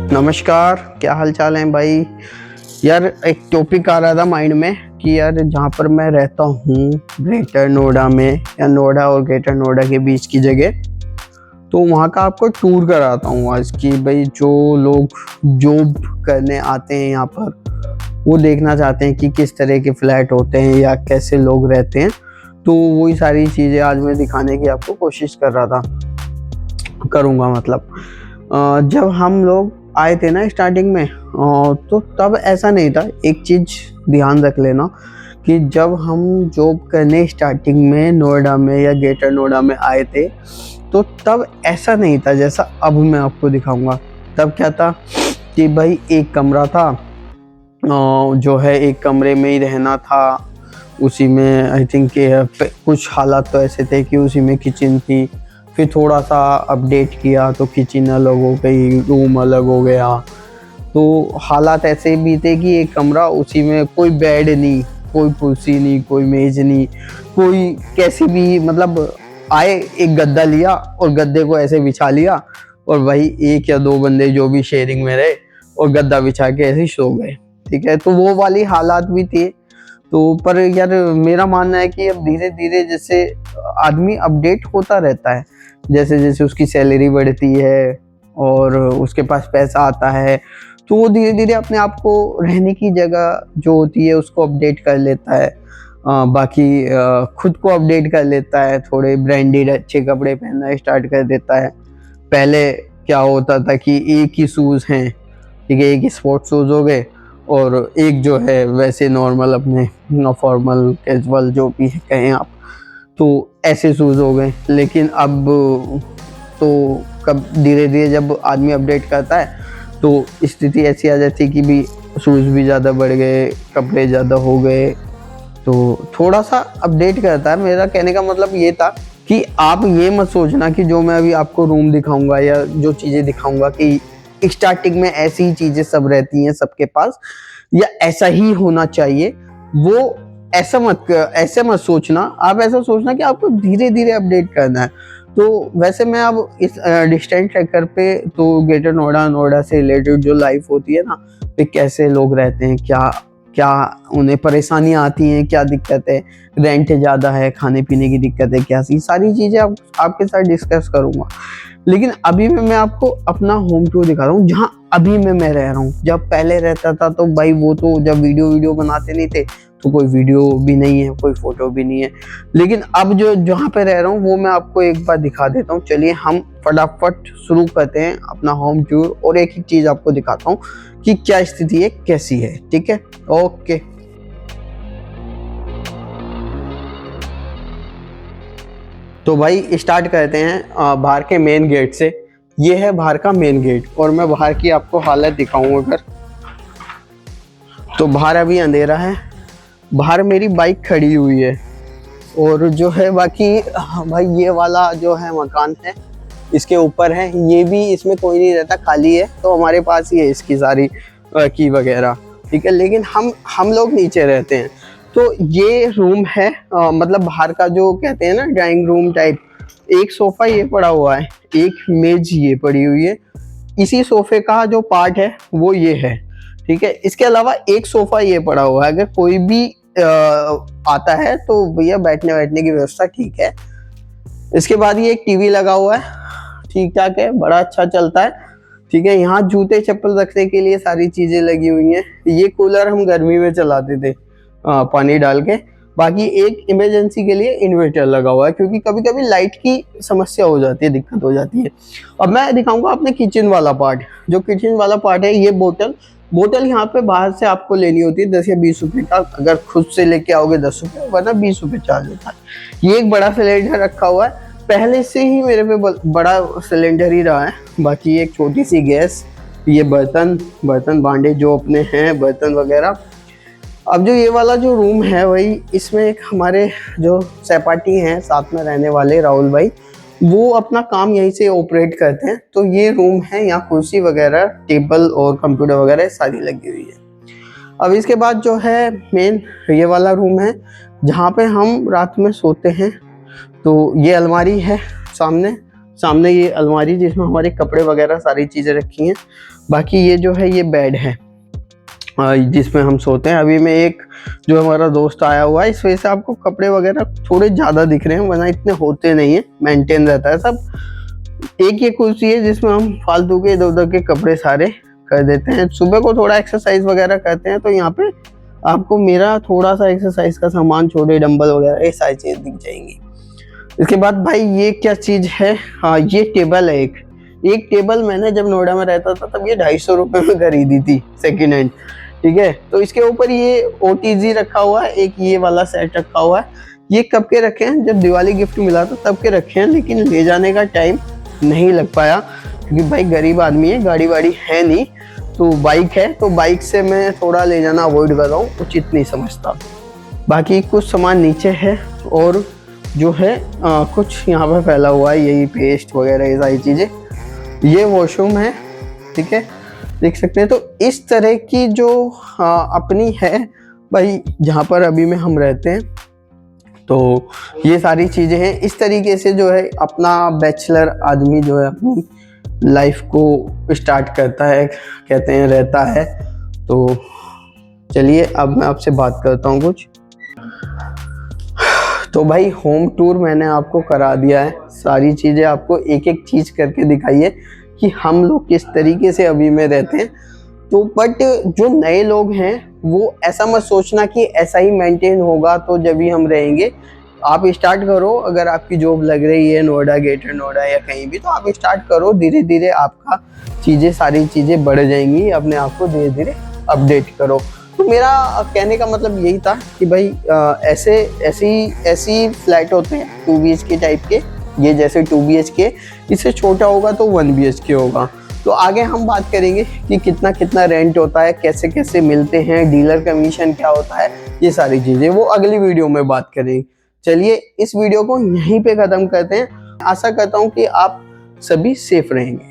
नमस्कार, क्या हाल चाल है भाई। यार एक टॉपिक आ रहा था माइंड में कि यार जहाँ पर मैं रहता हूँ ग्रेटर नोएडा में, या नोएडा और ग्रेटर नोएडा के बीच की जगह, तो वहाँ का आपको टूर कराता हूँ आज की भाई। जो लोग जॉब करने आते हैं यहाँ पर, वो देखना चाहते हैं कि किस तरह के फ्लैट होते हैं या कैसे लोग रहते हैं। तो वही सारी चीज़ें आज मैं दिखाने की आपको कोशिश कर रहा था, करूँगा। मतलब जब हम लोग आए थे ना स्टार्टिंग में, तो तब ऐसा नहीं था। एक चीज़ ध्यान रख लेना कि जब हम जॉब करने स्टार्टिंग में नोएडा में या ग्रेटर नोएडा में आए थे, तो तब ऐसा नहीं था जैसा अब मैं आपको दिखाऊंगा। तब क्या था कि भाई एक कमरा था, जो है एक कमरे में ही रहना था। उसी में आई थिंक कुछ हालात तो ऐसे थे कि उसी में किचन थी। फिर थोड़ा सा अपडेट किया तो किचन अलग हो गई, रूम अलग हो गया। तो हालात ऐसे भी थे कि एक कमरा, उसी में कोई बेड नहीं, कोई कुर्सी नहीं, कोई मेज नहीं, कोई कैसी भी, मतलब आए एक गद्दा लिया और गद्दे को ऐसे बिछा लिया, और भाई एक या दो बंदे जो भी शेयरिंग में रहे और गद्दा बिछा के ऐसे सो गए। ठीक है, तो वो वाली हालात भी थी। तो पर यार मेरा मानना है कि अब धीरे धीरे जैसे आदमी अपडेट होता रहता है, जैसे जैसे उसकी सैलरी बढ़ती है और उसके पास पैसा आता है, तो वो धीरे धीरे अपने आप को रहने की जगह जो होती है उसको अपडेट कर लेता है। बाकी खुद को अपडेट कर लेता है, थोड़े ब्रांडेड अच्छे कपड़े पहनना स्टार्ट कर देता है। पहले क्या होता था कि एक ही शूज़ हैं, ठीक है, एक ही स्पोर्ट्स शूज़ हो गए और एक जो है वैसे नॉर्मल अपने फॉर्मल कैजुअल जो भी कहें आप, तो ऐसे शूज़ हो गए। लेकिन अब तो कब धीरे धीरे जब आदमी अपडेट करता है तो स्थिति ऐसी आ जाती है कि भी शूज़ भी ज़्यादा बढ़ गए, कपड़े ज़्यादा हो गए, तो थोड़ा सा अपडेट करता है। मेरा कहने का मतलब ये था कि आप ये मत सोचना कि जो मैं अभी आपको रूम दिखाऊंगा या जो चीज़ें दिखाऊंगा कि स्टार्टिंग में ऐसी ही चीज़ें सब रहती हैं सबके पास या ऐसा ही होना चाहिए। वो ऐसे मत सोचना। आप ऐसा सोचना कि आपको धीरे धीरे अपडेट करना है। तो वैसे मैं अब इस डिस्टेंस ट्रैकर पे तो ग्रेटर नोएडा से रिलेटेड जो लाइफ होती है ना, पे कैसे लोग रहते हैं, क्या क्या उन्हें परेशानियां आती हैं, क्या दिक्कत है, रेंट ज़्यादा है, खाने पीने की दिक्कत है, क्या सी सारी चीज़ें आपके साथ डिस्कस करूँगा। लेकिन अभी मैं आपको अपना होम टूर दिखा रहा हूँ, जहाँ अभी मैं रह रहा हूँ। जब पहले रहता था तो भाई वो तो जब वीडियो बनाते नहीं थे तो कोई वीडियो भी नहीं है, कोई फोटो भी नहीं है। लेकिन अब जो जहाँ पे रह रहा हूँ वो मैं आपको एक बार दिखा देता हूँ। चलिए हम फटाफट शुरू करते हैं अपना होम टूर, और एक ही चीज़ आपको दिखाता हूँ कि क्या स्थिति है, कैसी है। ठीक है, ओके। तो भाई स्टार्ट करते हैं बाहर के मेन गेट से। ये है बाहर का मेन गेट, और मैं बाहर की आपको हालत दिखाऊंगा। अगर तो बाहर अभी अंधेरा है, बाहर मेरी बाइक खड़ी हुई है, और जो है बाकी भाई ये वाला जो है मकान है इसके ऊपर है, ये भी इसमें कोई नहीं रहता, खाली है, तो हमारे पास ही है इसकी सारी की वगैरह। ठीक है, लेकिन हम लोग नीचे रहते हैं। तो ये रूम है, मतलब बाहर का जो कहते हैं ना ड्राइंग रूम टाइप। एक सोफा ये पड़ा हुआ है, एक मेज ये पड़ी हुई है, इसी सोफे का जो पार्ट है वो ये है। ठीक है, इसके अलावा एक सोफा ये पड़ा हुआ है। अगर कोई भी आता है तो भैया बैठने की व्यवस्था ठीक है। इसके बाद ये एक टीवी लगा हुआ है, ठीक ठाक है, बड़ा अच्छा चलता है। ठीक है, यहाँ जूते चप्पल रखने के लिए सारी चीजें लगी हुई हैं। ये कूलर हम गर्मी में चलाते थे पानी डाल के। बाकी एक इमरजेंसी के लिए इन्वर्टर लगा हुआ है, क्योंकि कभी कभी लाइट की समस्या हो जाती है, दिक्कत हो जाती है। अब मैं दिखाऊंगा अपने किचन वाला पार्ट। जो किचन वाला पार्ट है, ये बोतल यहाँ पे बाहर से आपको लेनी होती है 10 या 20 रुपए का। अगर खुद से लेके आओगे 10 रुपए, वरना 20 रुपए चार्ज होता है। ये एक बड़ा सिलेंडर रखा हुआ है, पहले से ही मेरे पे बड़ा सिलेंडर ही रहा है। बाकी एक छोटी सी गैस, ये बर्तन भांडे जो अपने हैं, बर्तन वगैरह। अब जो ये वाला जो रूम है वही, इसमें एक हमारे जो सहपाठी हैं साथ में रहने वाले राहुल भाई, वो अपना काम यहीं से ऑपरेट करते हैं। तो ये रूम है, यहाँ कुर्सी वगैरह, टेबल और कंप्यूटर वगैरह सारी लगी हुई है। अब इसके बाद जो है मेन ये वाला रूम है, जहाँ पे हम रात में सोते हैं। तो ये अलमारी है सामने, सामने ये अलमारी जिसमें हमारे कपड़े वगैरह सारी चीज़ें रखी हैं। बाकी ये जो है ये बेड है जिसमें हम सोते हैं। अभी मैं एक जो हमारा दोस्त आया हुआ है, इस वजह से आपको कपड़े वगैरह थोड़े ज़्यादा दिख रहे हैं, वरना इतने होते नहीं है, मेंटेन रहता है सब। एक ये कुर्सी है जिसमें हम फालतू के इधर उधर के कपड़े सारे कर देते हैं। सुबह को थोड़ा एक्सरसाइज वगैरह करते हैं तो यहाँ पे आपको मेरा थोड़ा सा एक्सरसाइज का सामान, छोटे डंबल वगैरह ये सारी चीज़ दिख जाएंगी। इसके बाद भाई ये क्या चीज़ है, हाँ ये टेबल है। एक टेबल मैंने जब नोएडा में रहता था तब ये 250 रुपये में खरीदी थी सेकेंड हैंड, ठीक है। तो इसके ऊपर ये OTG रखा हुआ है, एक ये वाला सेट रखा हुआ है। ये कब के रखे हैं, जब दिवाली गिफ्ट मिला था तब के रखे हैं, लेकिन ले जाने का टाइम नहीं लग पाया क्योंकि भाई गरीब आदमी है, गाड़ी वाड़ी है नहीं, तो बाइक है, तो बाइक से मैं थोड़ा ले जाना अवॉइड कर रहा हूँ, उचित नहीं समझता। बाकी कुछ सामान नीचे है और जो है कुछ यहाँ पर फैला हुआ है, यही पेस्ट वगैरह ये सारी चीज़ें। ये वॉशरूम है, ठीक है, देख सकते हैं। तो इस तरह की जो अपनी है भाई जहाँ पर अभी में हम रहते हैं, तो ये सारी चीज़ें हैं। इस तरीके से जो है अपना बैचलर आदमी जो है अपनी लाइफ को स्टार्ट करता है, कहते हैं रहता है। तो चलिए अब मैं आपसे बात करता हूँ कुछ। तो भाई होम टूर मैंने आपको करा दिया है, सारी चीज़ें आपको एक एक चीज़ करके दिखाई है कि हम लोग किस तरीके से अभी में रहते हैं। तो बट जो नए लोग हैं वो ऐसा मत सोचना कि ऐसा ही मेंटेन होगा तो जब भी हम रहेंगे। आप स्टार्ट करो, अगर आपकी जॉब लग रही है नोएडा, ग्रेटर नोएडा या कहीं भी, तो आप स्टार्ट करो, धीरे धीरे आपका चीज़ें सारी चीज़ें बढ़ जाएंगी, अपने आप को धीरे धीरे अपडेट करो। तो मेरा कहने का मतलब यही था कि भाई ऐसी फ्लैट होते हैं 2 BHK टाइप के, ये जैसे 2 BHK, इससे छोटा होगा तो 1 BHK होगा। तो आगे हम बात करेंगे कि कितना कितना रेंट होता है, कैसे कैसे मिलते हैं, डीलर कमीशन क्या होता है, ये सारी चीज़ें वो अगली वीडियो में बात करेंगे। चलिए इस वीडियो को यहीं पे ख़त्म करते हैं। आशा करता हूँ कि आप सभी सेफ रहेंगे।